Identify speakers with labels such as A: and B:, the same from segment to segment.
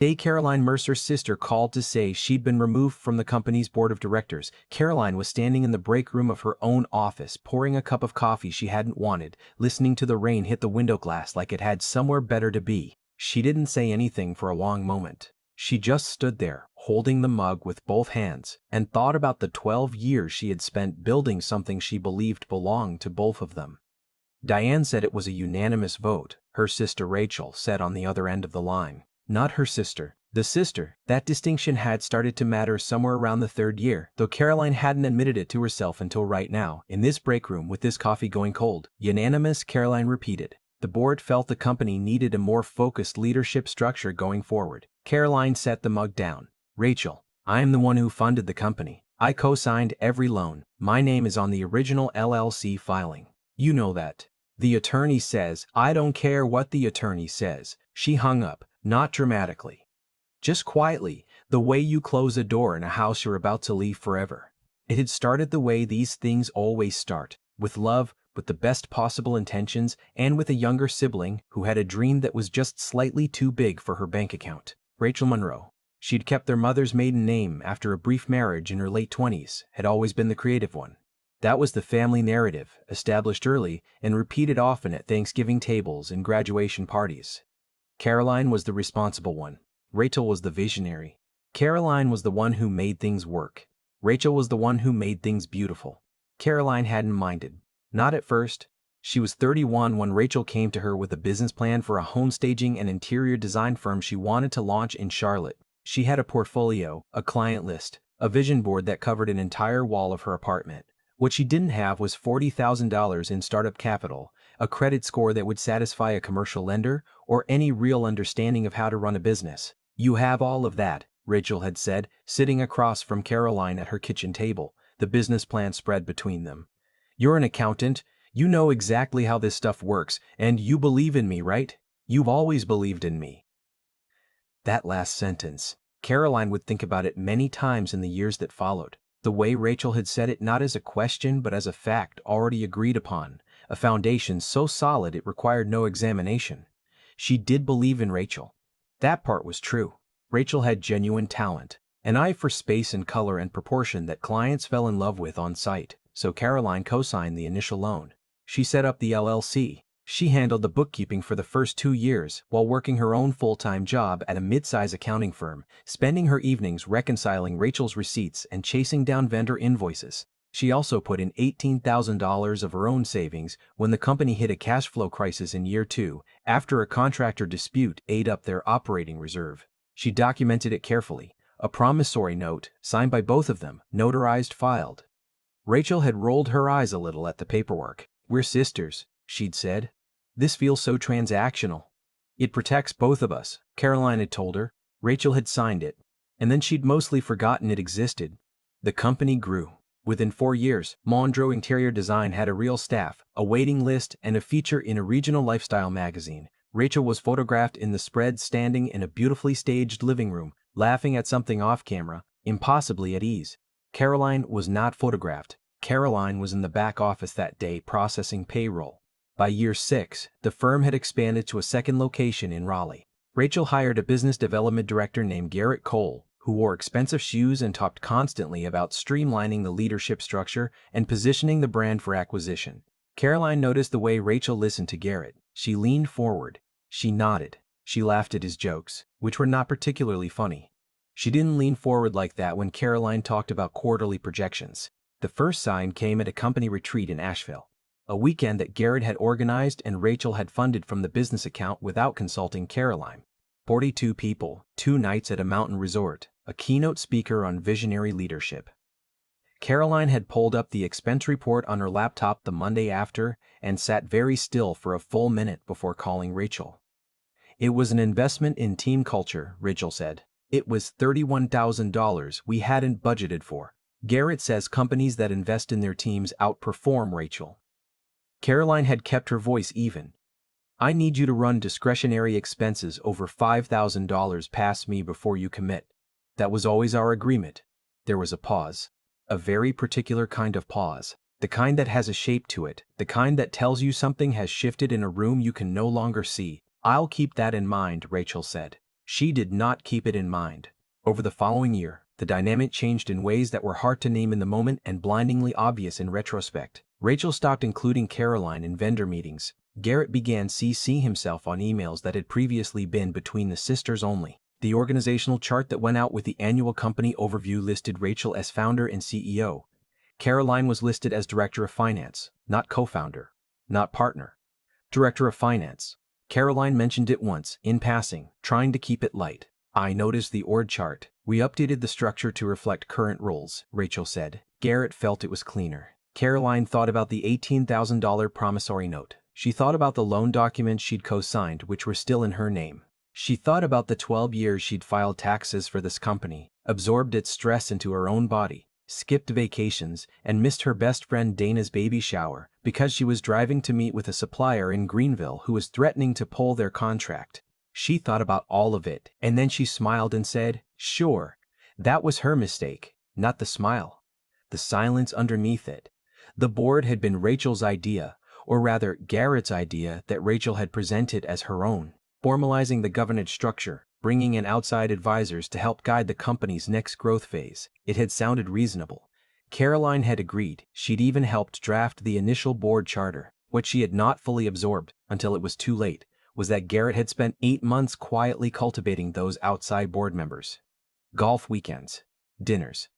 A: Day Caroline Mercer's sister called to say she'd been removed from the company's board of directors. Caroline was standing in the break room of her own office, pouring a cup of coffee she hadn't wanted, listening to the rain hit the window glass like it had somewhere better to be. She didn't say anything for a long moment. She just stood there, holding the mug with both hands, and thought about the 12 years she had spent building something she believed belonged to both of them. Diane said it was a unanimous vote, her sister Rachel said on the other end of the line. Not her sister. The sister. That distinction had started to matter somewhere around the 3rd year, though Caroline hadn't admitted it to herself until right now, in this break room with this coffee going cold. Unanimous, Caroline repeated. The board felt the company needed a more focused leadership structure going forward. Caroline set the mug down. Rachel, I am the one who funded the company. I co-signed every loan. My name is on the original LLC filing. You know that. The attorney says, I don't care what the attorney says. She hung up. Not dramatically. Just quietly, the way you close a door in a house you're about to leave forever. It had started the way these things always start, with love, with the best possible intentions, and with a younger sibling who had a dream that was just slightly too big for her bank account. Rachel Monroe. She'd kept their mother's maiden name after a brief marriage in her late 20s, had always been the creative one. That was the family narrative, established early and repeated often at Thanksgiving tables and graduation parties. Caroline was the responsible one. Rachel was the visionary. Caroline was the one who made things work. Rachel was the one who made things beautiful. Caroline hadn't minded. Not at first. She was 31 when Rachel came to her with a business plan for a home staging and interior design firm she wanted to launch in Charlotte. She had a portfolio, a client list, a vision board that covered an entire wall of her apartment. What she didn't have was $40,000 in startup capital, a credit score that would satisfy a commercial lender, or any real understanding of how to run a business. You have all of that, Rachel had said, sitting across from Caroline at her kitchen table, the business plan spread between them. You're an accountant, you know exactly how this stuff works, and you believe in me, right? You've always believed in me. That last sentence. Caroline would think about it many times in the years that followed. The way Rachel had said it not as a question but as a fact already agreed upon, a foundation so solid it required no examination. She did believe in Rachel. That part was true. Rachel had genuine talent, an eye for space and color and proportion that clients fell in love with on sight, so Caroline co-signed the initial loan. She set up the LLC. She handled the bookkeeping for the first 2 years while working her own full-time job at a mid-size accounting firm, spending her evenings reconciling Rachel's receipts and chasing down vendor invoices. She also put in $18,000 of her own savings when the company hit a cash flow crisis in year 2, after a contractor dispute ate up their operating reserve. She documented it carefully, a promissory note, signed by both of them, notarized, filed. Rachel had rolled her eyes a little at the paperwork. We're sisters, she'd said. This feels so transactional. It protects both of us, Caroline had told her. Rachel had signed it, and then she'd mostly forgotten it existed. The company grew. Within 4 years, Monroe Interior Design had a real staff, a waiting list, and a feature in a regional lifestyle magazine. Rachel was photographed in the spread standing in a beautifully staged living room, laughing at something off camera, impossibly at ease. Caroline was not photographed. Caroline was in the back office that day processing payroll. By year 6, the firm had expanded to a second location in Raleigh. Rachel hired a business development director named Garrett Cole, who wore expensive shoes and talked constantly about streamlining the leadership structure and positioning the brand for acquisition. Caroline noticed the way Rachel listened to Garrett. She leaned forward. She nodded. She laughed at his jokes, which were not particularly funny. She didn't lean forward like that when Caroline talked about quarterly projections. The first sign came at a company retreat in Asheville, a weekend that Garrett had organized and Rachel had funded from the business account without consulting Caroline. 42 people, 2 nights at a mountain resort, a keynote speaker on visionary leadership. Caroline had pulled up the expense report on her laptop the Monday after and sat very still for a full minute before calling Rachel. It was an investment in team culture, Rachel said. It was $31,000 we hadn't budgeted for. Garrett says companies that invest in their teams outperform, Rachel. Caroline had kept her voice even. I need you to run discretionary expenses over $5,000 past me before you commit. That was always our agreement. There was a pause. A very particular kind of pause. The kind that has a shape to it. The kind that tells you something has shifted in a room you can no longer see. I'll keep that in mind, Rachel said. She did not keep it in mind. Over the following year, the dynamic changed in ways that were hard to name in the moment and blindingly obvious in retrospect. Rachel stopped including Caroline in vendor meetings. Garrett began CC himself on emails that had previously been between the sisters only. The organizational chart that went out with the annual company overview listed Rachel as founder and CEO. Caroline was listed as director of finance, not co-founder, not partner. Director of finance. Caroline mentioned it once, in passing, trying to keep it light. I noticed the org chart. We updated the structure to reflect current roles, Rachel said. Garrett felt it was cleaner. Caroline thought about the $18,000 promissory note. She thought about the loan documents she'd co-signed, which were still in her name. She thought about the 12 years she'd filed taxes for this company, absorbed its stress into her own body, skipped vacations, and missed her best friend Dana's baby shower because she was driving to meet with a supplier in Greenville who was threatening to pull their contract. She thought about all of it, and then she smiled and said, sure, that was her mistake, not the smile. The silence underneath it. The board had been Rachel's idea, or rather Garrett's idea that Rachel had presented as her own. Formalizing the governance structure, bringing in outside advisors to help guide the company's next growth phase. It had sounded reasonable. Caroline had agreed. She'd even helped draft the initial board charter. What she had not fully absorbed, until it was too late, was that Garrett had spent 8 months quietly cultivating those outside board members. Golf weekends. Dinners.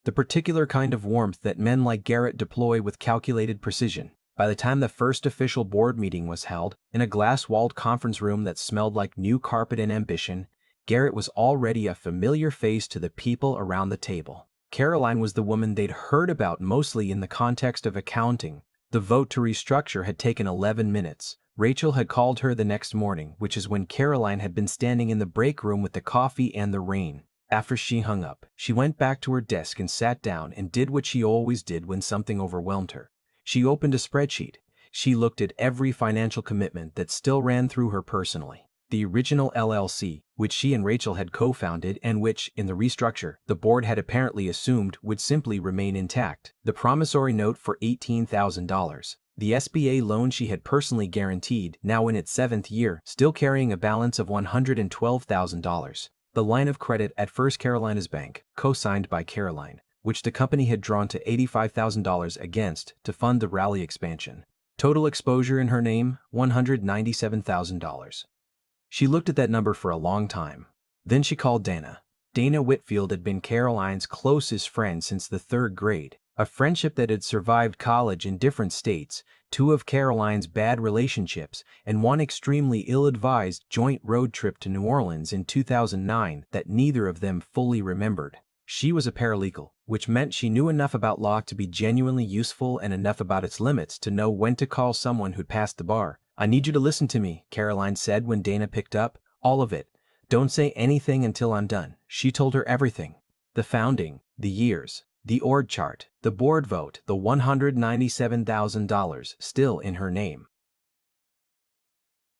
A: The particular kind of warmth that men like Garrett deploy with calculated precision. By the time the first official board meeting was held, in a glass-walled conference room that smelled like new carpet and ambition, Garrett was already a familiar face to the people around the table. Caroline was the woman they'd heard about mostly in the context of accounting. The vote to restructure had taken 11 minutes. Rachel had called her the next morning, which is when Caroline had been standing in the break room with the coffee and the rain. After she hung up, she went back to her desk and sat down and did what she always did when something overwhelmed her. She opened a spreadsheet. She looked at every financial commitment that still ran through her personally. The original LLC, which she and Rachel had co-founded and which, in the restructure, the board had apparently assumed would simply remain intact. The promissory note for $18,000. The SBA loan she had personally guaranteed, now in its 7th year, still carrying a balance of $112,000. The line of credit at First Carolina's Bank, co-signed by Caroline, which the company had drawn to $85,000 against to fund the Raleigh expansion. Total exposure in her name, $197,000. She looked at that number for a long time. Then she called Dana. Dana Whitfield had been Caroline's closest friend since the 3rd grade, a friendship that had survived college in different states, 2 of Caroline's bad relationships, and 1 extremely ill-advised joint road trip to New Orleans in 2009 that neither of them fully remembered. She was a paralegal, which meant she knew enough about law to be genuinely useful and enough about its limits to know when to call someone who'd passed the bar. I need you to listen to me, Caroline said when Dana picked up. All of it. Don't say anything until I'm done. She told her everything. The founding, the years, the org chart, the board vote, the $197,000 still in her name.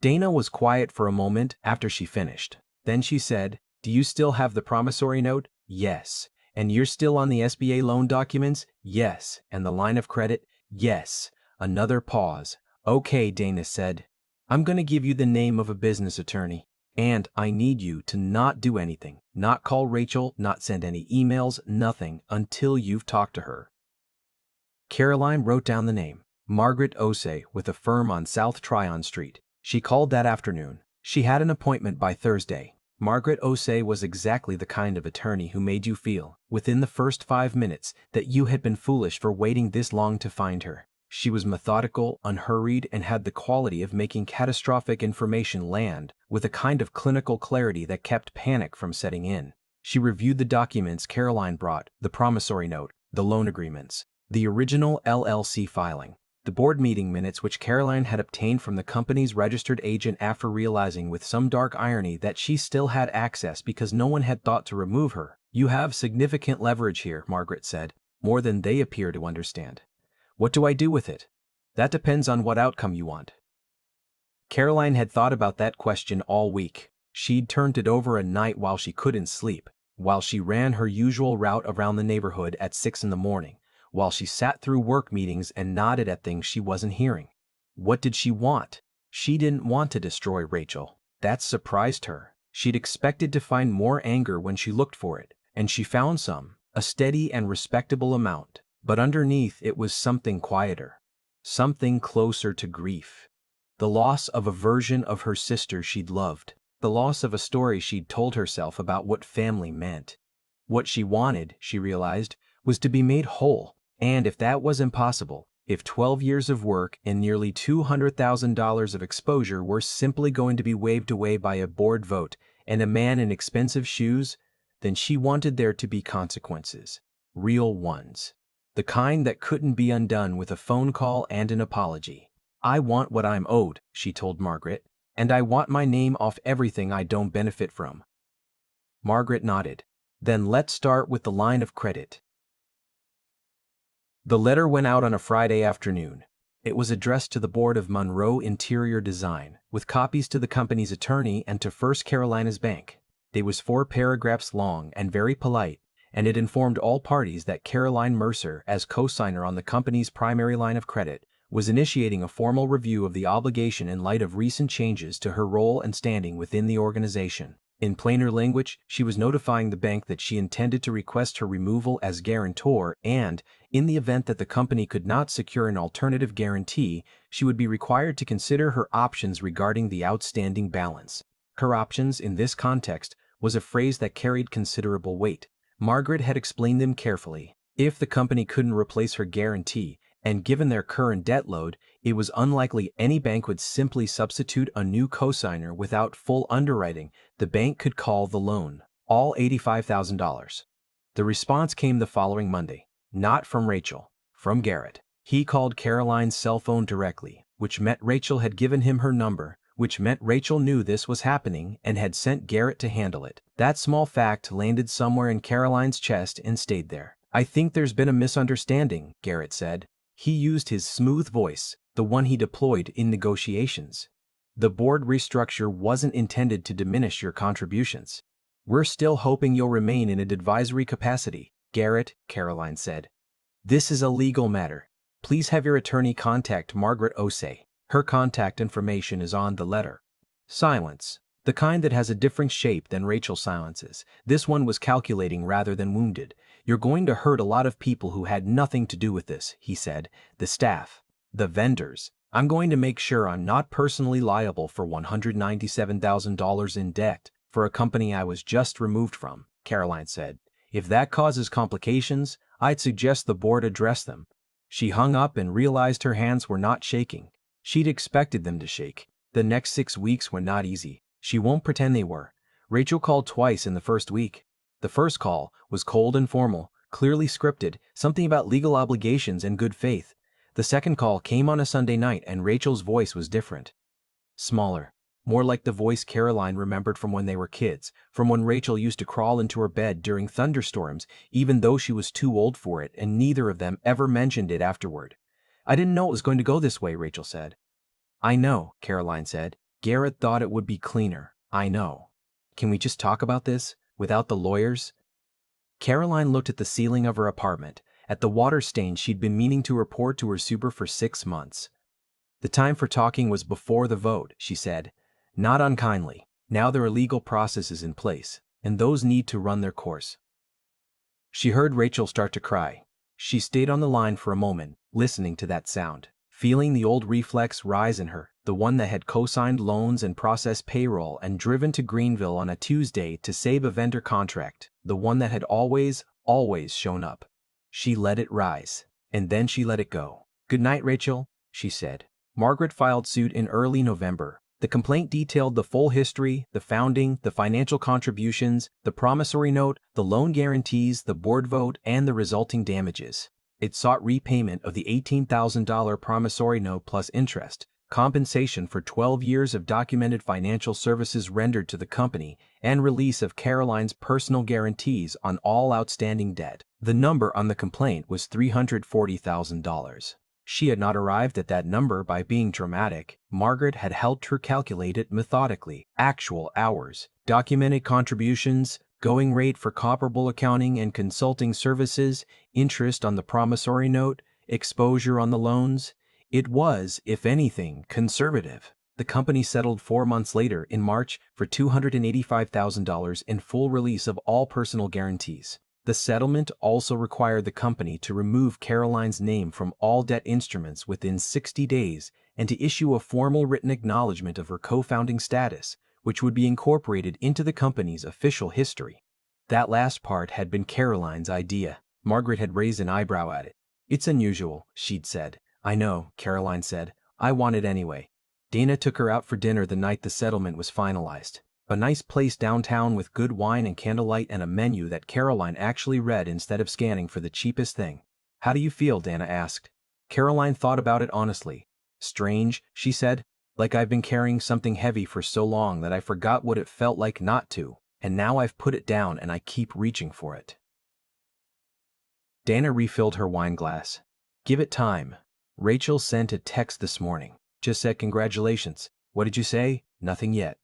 A: Dana was quiet for a moment after she finished. Then she said, do you still have the promissory note? Yes. And you're still on the SBA loan documents? Yes. And the line of credit? Yes. Another pause. Okay, Dana said. I'm going to give you the name of a business attorney. And I need you to not do anything, not call Rachel, not send any emails, nothing, until you've talked to her. Caroline wrote down the name, Margaret Osei, with a firm on South Tryon Street. She called that afternoon. She had an appointment by Thursday. Margaret Osei was exactly the kind of attorney who made you feel, within the first 5 minutes, that you had been foolish for waiting this long to find her. She was methodical, unhurried, and had the quality of making catastrophic information land with a kind of clinical clarity that kept panic from setting in. She reviewed the documents Caroline brought, the promissory note, the loan agreements, the original LLC filing, the board meeting minutes which Caroline had obtained from the company's registered agent after realizing with some dark irony that she still had access because no one had thought to remove her. You have significant leverage here, Margaret said, more than they appear to understand. What do I do with it? That depends on what outcome you want. Caroline had thought about that question all week. She'd turned it over at night while she couldn't sleep, while she ran her usual route around the neighborhood at 6 in the morning, while she sat through work meetings and nodded at things she wasn't hearing. What did she want? She didn't want to destroy Rachel. That surprised her. She'd expected to find more anger when she looked for it, and she found some, a steady and respectable amount, but underneath it was something quieter, something closer to grief. The loss of a version of her sister she'd loved, the loss of a story she'd told herself about what family meant. What she wanted, she realized, was to be made whole, and if that was impossible, if 12 years of work and nearly $200,000 of exposure were simply going to be waved away by a board vote and a man in expensive shoes, then she wanted there to be consequences, real ones. The kind that couldn't be undone with a phone call and an apology. "I want what I'm owed," she told Margaret, "and I want my name off everything I don't benefit from." Margaret nodded. "Then let's start with the line of credit." The letter went out on a Friday afternoon. It was addressed to the board of Monroe Interior Design, with copies to the company's attorney and to First Carolina's Bank. It was 4 paragraphs long and very polite, and it informed all parties that Caroline Mercer, as co-signer on the company's primary line of credit, was initiating a formal review of the obligation in light of recent changes to her role and standing within the organization. In plainer language, she was notifying the bank that she intended to request her removal as guarantor and, in the event that the company could not secure an alternative guarantee, she would be required to consider her options regarding the outstanding balance. Her options, in this context, was a phrase that carried considerable weight. Margaret had explained them carefully. If the company couldn't replace her guarantee, and given their current debt load, it was unlikely any bank would simply substitute a new cosigner without full underwriting. The bank could call the loan, all $85,000. The response came the following Monday, not from Rachel, from Garrett. He called Caroline's cell phone directly, which meant Rachel had given him her number, which meant Rachel knew this was happening and had sent Garrett to handle it. That small fact landed somewhere in Caroline's chest and stayed there. "I think there's been a misunderstanding," Garrett said. He used his smooth voice, the one he deployed in negotiations. "The board restructure wasn't intended to diminish your contributions. We're still hoping you'll remain in an advisory capacity, Garrett," Caroline said. "This is a legal matter. Please have your attorney contact Margaret Osei. Her contact information is on the letter." Silence. The kind that has a different shape than Rachel's silences. This one was calculating rather than wounded. "You're going to hurt a lot of people who had nothing to do with this," he said. "The staff, the vendors. I'm going to make sure I'm not personally liable for $197,000 in debt for a company I was just removed from," Caroline said. "If that causes complications, I'd suggest the board address them." She hung up and realized her hands were not shaking. She'd expected them to shake. The next 6 weeks were not easy. She won't pretend they were. Rachel called twice in the first week. The first call was cold and formal, clearly scripted, something about legal obligations and good faith. The second call came on a Sunday night and Rachel's voice was different. Smaller. More like the voice Caroline remembered from when they were kids, from when Rachel used to crawl into her bed during thunderstorms, even though she was too old for it, and neither of them ever mentioned it afterward. "I didn't know it was going to go this way," Rachel said. "I know," Caroline said. "Garrett thought it would be cleaner. I know. Can we just talk about this, without the lawyers?" Caroline looked at the ceiling of her apartment, at the water stain she'd been meaning to report to her super for 6 months. "The time for talking was before the vote," she said. "Not unkindly. Now there are legal processes in place, and those need to run their course." She heard Rachel start to cry. She stayed on the line for a moment, listening to that sound, feeling the old reflex rise in her, the one that had co-signed loans and processed payroll and driven to Greenville on a Tuesday to save a vendor contract, the one that had always shown up. She let it rise, and then she let it go. "Good night, Rachel," she said. Margaret filed suit in early November. The complaint detailed the full history, the founding, the financial contributions, the promissory note, the loan guarantees, the board vote, and the resulting damages. It sought repayment of the $18,000 promissory note plus interest, compensation for 12 years of documented financial services rendered to the company, and release of Caroline's personal guarantees on all outstanding debt. The number on the complaint was $340,000. She had not arrived at that number by being dramatic. Margaret had helped her calculate it methodically. Actual hours, documented contributions, going rate for comparable accounting and consulting services, interest on the promissory note, exposure on the loans. It was, if anything, conservative. The company settled 4 months later, in March, for $285,000 in full release of all personal guarantees. The settlement also required the company to remove Caroline's name from all debt instruments within 60 days and to issue a formal written acknowledgement of her co-founding status, which would be incorporated into the company's official history. That last part had been Caroline's idea. Margaret had raised an eyebrow at it. "It's unusual," she'd said. "I know," Caroline said. "I want it anyway." Dana took her out for dinner the night the settlement was finalized. A nice place downtown with good wine and candlelight and a menu that Caroline actually read instead of scanning for the cheapest thing. "How do you feel?" Dana asked. Caroline thought about it honestly. "Strange," she said. "Like I've been carrying something heavy for so long that I forgot what it felt like not to, and now I've put it down and I keep reaching for it." Dana refilled her wine glass. "Give it time. Rachel sent a text this morning. Just said congratulations. What did you say? Nothing yet."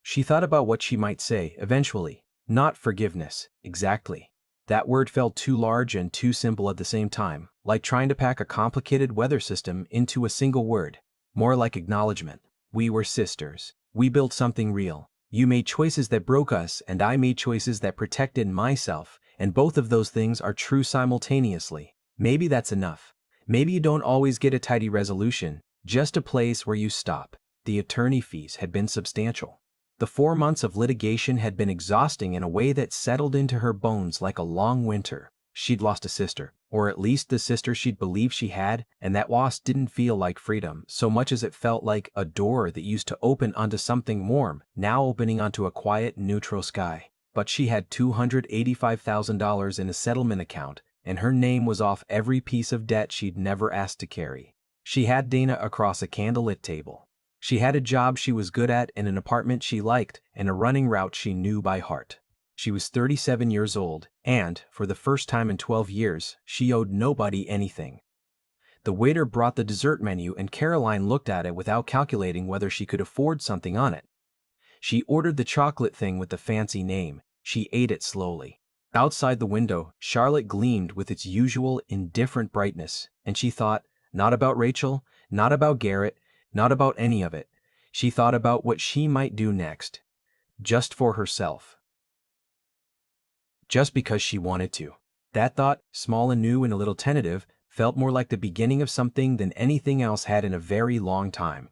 A: She thought about what she might say eventually. Not forgiveness, exactly. That word felt too large and too simple at the same time, like trying to pack a complicated weather system into a single word. More like acknowledgement. "We were sisters. We built something real. You made choices that broke us, and I made choices that protected myself, and both of those things are true simultaneously. Maybe that's enough. Maybe you don't always get a tidy resolution, just a place where you stop." The attorney fees had been substantial. The 4 months of litigation had been exhausting in a way that settled into her bones like a long winter. She'd lost a sister, or at least the sister she'd believed she had, and that loss didn't feel like freedom so much as it felt like a door that used to open onto something warm, now opening onto a quiet, neutral sky. But she had $285,000 in a settlement account, and her name was off every piece of debt she'd never asked to carry. She had Dana across a candlelit table. She had a job she was good at and an apartment she liked and a running route she knew by heart. She was 37 years old, and, for the first time in 12 years, she owed nobody anything. The waiter brought the dessert menu and Caroline looked at it without calculating whether she could afford something on it. She ordered the chocolate thing with the fancy name. She ate it slowly. Outside the window, Charlotte gleamed with its usual indifferent brightness, and she thought, not about Rachel, not about Garrett, not about any of it. She thought about what she might do next. Just for herself. Just because she wanted to. That thought, small and new and a little tentative, felt more like the beginning of something than anything else had in a very long time.